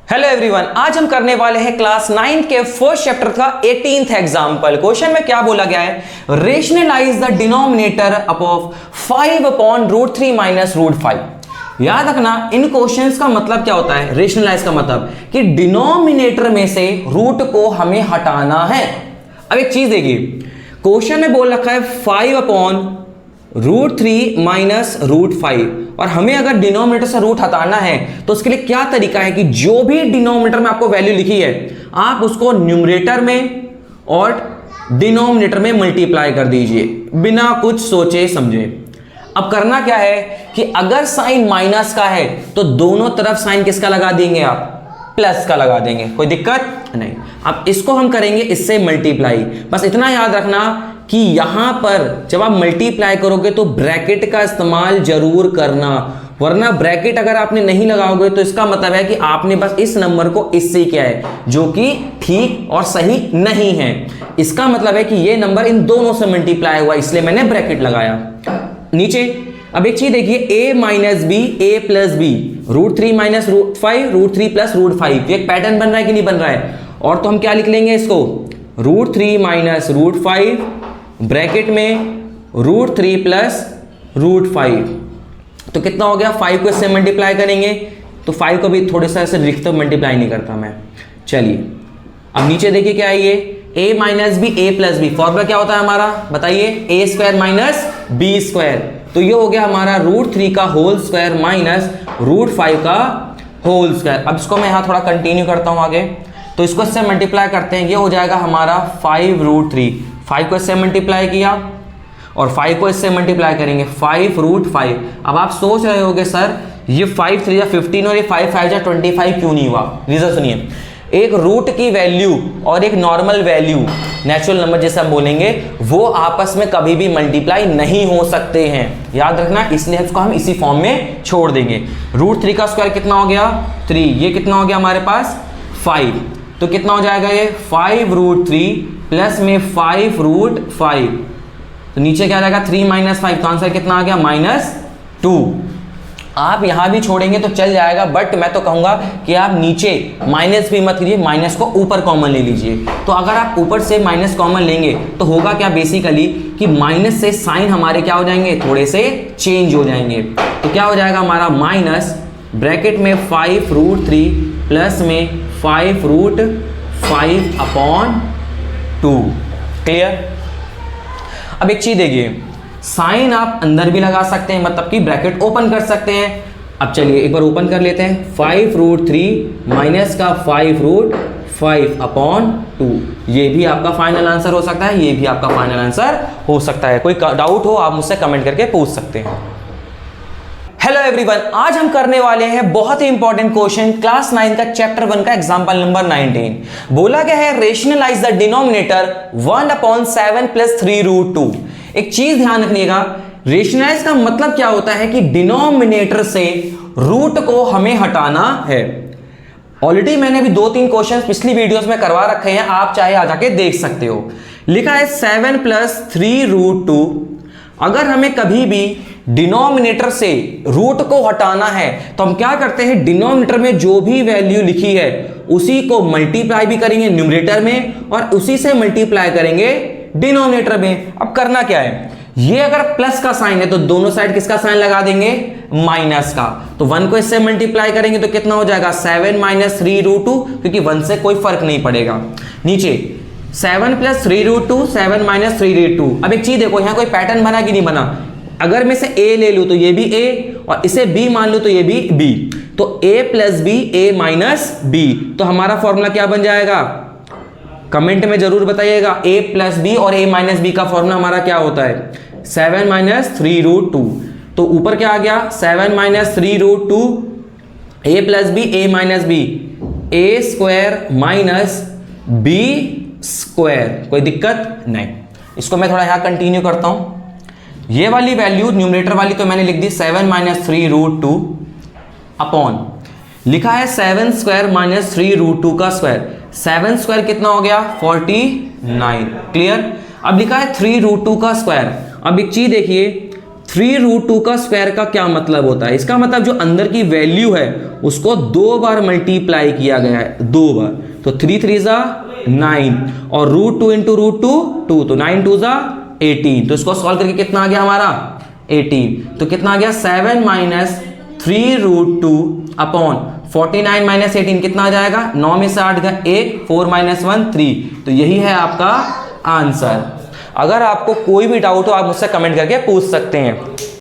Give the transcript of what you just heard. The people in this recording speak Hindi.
हेलो एवरीवन, आज हम करने वाले हैं क्लास 9 के फर्स्ट चैप्टर का 18th एग्जांपल। क्वेश्चन में क्या बोला गया है, rationalise the denominator of 5 upon root 3 minus root 5। याद रखना, इन क्वेश्चंस का मतलब क्या होता है। रेशनलाइज का मतलब कि डिनोमिनेटर में से रूट को हमें हटाना है। अब एक चीज देखिए, क्वेश्चन में बोल रखा है 5 अपॉन रूट 3 माइनस रूट 5, और हमें अगर डिनोमिनेटर से रूट हटाना है तो उसके लिए क्या तरीका है कि जो भी डिनोमिनेटर में आपको वैल्यू लिखी है आप उसको न्यूमरेटर में और डिनोमिनेटर में मल्टीप्लाई कर दीजिए बिना कुछ सोचे समझे। अब करना क्या है कि अगर साइन माइनस का है तो दोनों तरफ साइन किसका लगा देंगे, आप प्लस का लगा देंगे, कोई दिक्कत नहीं। अब इसको हम करेंगे इससे मल्टीप्लाई। बस इतना याद रखना कि यहां पर जब आप मल्टीप्लाई करोगे तो ब्रैकेट का इस्तेमाल जरूर करना, वरना ब्रैकेट अगर आपने नहीं लगाओगे तो इसका मतलब है कि आपने बस इस नंबर को इससे किया है, जो कि ठीक और सही नहीं है। इसका मतलब है कि ये नंबर इन दोनों से मल्टीप्लाई हुआ, इसलिए मैंने ब्रैकेट लगाया नीचे। अब एक चीज देखिए, a minus b a plus b, root 3 minus root 5, root 3 plus root 5। एक पैटर्न बन रहा है कि नहीं बन रहा है। और तो हम क्या लिख लेंगे इसको, रूट 3 माइनस रूट 5 ब्रैकेट में रूट 3 प्लस रूट 5। तो कितना हो गया, 5 को इससे मल्टीप्लाई करेंगे तो 5 को भी थोड़े सा ऐसे लिखते मल्टीप्लाई नहीं करता मैं। चलिए अब नीचे देखिए क्या है, ये a minus b a plus b, formula क्या होता है हमारा बताइए, a square minus b square. तो ये हो गया हमारा रूट 3 का होल स्क्वायर माइनस रूट 5 का होल स्क्वायर। अब इसको मैं यहाँ थोड़ा कंटिन्यू करता हूँ आगे, तो इसको इससे मल्टीप्लाई करते हैं, ये हो जाएगा हमारा 5 रूट 3। 5 को इससे मल्टीप्लाई किया और 5 को इससे मल्टीप्लाई करेंगे 5 रूट 5। अब आप सोच रहे होगे सर ये 5 3 15 और ये 5 5 25 क्यों नहीं हुआ। रीजन सुनिए, एक रूट की वैल्यू और एक नॉर्मल वैल्यू, नेचुरल नंबर जैसे हम बोलेंगे, वो आपस में कभी भी मल्टीप्लाई नहीं हो सकते हैं, याद रखना। इसलिए इसको हम इसी फॉर्म में छोड़ देंगे। रूट 3 का स्क्वायर कितना हो गया 3, ये कितना हो गया हमारे पास 5, तो कितना हो जाएगा ये 5 रूट 3 प्लस में 5 रूट 5। तो नीचे क्या जाएगा 3 माइनस 5, तो आंसर कितना आ गया -2। आप यहां भी छोड़ेंगे तो चल जाएगा, बट मैं तो कहूंगा कि आप नीचे माइनस भी मत कीजिए, माइनस को ऊपर कॉमन ले लीजिए। तो अगर आप ऊपर से माइनस कॉमन लेंगे तो होगा क्या बेसिकली कि माइनस से साइन हमारे क्या हो जाएंगे, थोड़े से चेंज हो जाएंगे। तो क्या हो जाएगा हमारा माइनस ब्रैकेट में 5 रूट 3 प्लस में 5 रूट 5 अपॉन 2। क्लियर। अब एक चीज देखिए, साइन आप अंदर भी लगा सकते हैं, मतलब कि ब्रैकेट ओपन कर सकते हैं। अब चलिए एक बार ओपन कर लेते हैं, 5 रूट 3 माइनस का 5 रूट 5 अपॉन 2। ये भी आपका फाइनल आंसर हो सकता है, ये भी आपका फाइनल आंसर हो सकता है। कोई डाउट हो आप मुझसे कमेंट करके पूछ सकते हैं। हेलो एवरीवन, आज हम करने वाले हैं बहुत ही इंपॉर्टेंट क्वेश्चन, क्लास 9 का चैप्टर 1 का एग्जांपल नंबर 19। बोला गया है rationalise the denominator 1 upon 7 plus 3 root 2। एक चीज ध्यान रखिएगा, रेशनलाइज का मतलब क्या होता है कि डिनोमिनेटर से रूट को हमें हटाना है। ऑलरेडी मैंने भी 2-3 क्वेश्चन पिछली वीडियोस में करवा रखे हैं, आप चाहे आ जाके देख सकते हो। लिखा है 7 प्लस 3 रूट 2। अगर हमें कभी भी डिनोमिनेटर से रूट को हटाना है तो हम क्या करते हैं, डिनोमिनेटर में जो भी वैल्यू लिखी है उसी को मल्टीप्लाई भी करेंगे न्यूमरेटर में और उसी से मल्टीप्लाई करेंगे डिनोमिनेटर में। अब करना क्या है, ये अगर प्लस का साइन है तो दोनों साइड किसका साइन लगा देंगे, माइनस का। तो 1 को इससे मल्टीप्लाई करेंगे तो कितना हो जाएगा 7 माइनस 3 रूट 2, क्योंकि 1 से कोई फर्क नहीं पड़ेगा। नीचे 7 प्लस 3 रूट 2, 7 माइनस 3 रूट 2। अब एक चीज देखो, यहां कोई पैटर्न बना कि नहीं बना। अगर मैं से a ले लूं तो ये भी a और इसे b मान लूं तो ये भी b, तो a plus b a minus b। तो हमारा फॉर्मूला क्या बन जाएगा, कमेंट में जरूर बताइएगा। a प्लस बी और a माइनस बी का फॉर्मूला हमारा क्या होता है, 7 माइनस 3 रूट 2। तो ऊपर क्या आ गया 7 minus 3 root 2, a plus b a minus b, a square minus b square. कोई दिक्कत नहीं। इसको मैं थोड़ा यहां कंटिन्यू करता हूं। ये वाली वैल्यू न्यूमरेटर वाली तो मैंने लिख दी 7 माइनस 3 रूट 2 अपॉन, लिखा है 7 स्क्वायर माइनस 3 रूट 2 का स्क्वायर। 7 स्क्वायर कितना हो गया 49। क्लियर। अब लिखा है 3 रूट 2 का स्क्वायर। अब एक चीज देखिए, 3√2 का स्क्वायर का क्या मतलब होता है? इसका मतलब जो अंदर की वैल्यू है उसको 2 बार मल्टीप्लाई किया गया है, 2 बार। तो 3 3 ज़ा 9 और √2 इंटू √2 2, तो 9 2 ज़ा 18। तो इसको सॉल्व करके कितना आ गया हमारा 18। तो कितना आ गया 7 माइनस 3√2 अपॉन 49 माइनस 18 कितना आ जाएगा? 9 में से 8 गया 1, 4 माइनस 1 3। तो यही है आपका आंसर। अगर आपको कोई भी डाउट हो आप मुझसे कमेंट करके पूछ सकते हैं।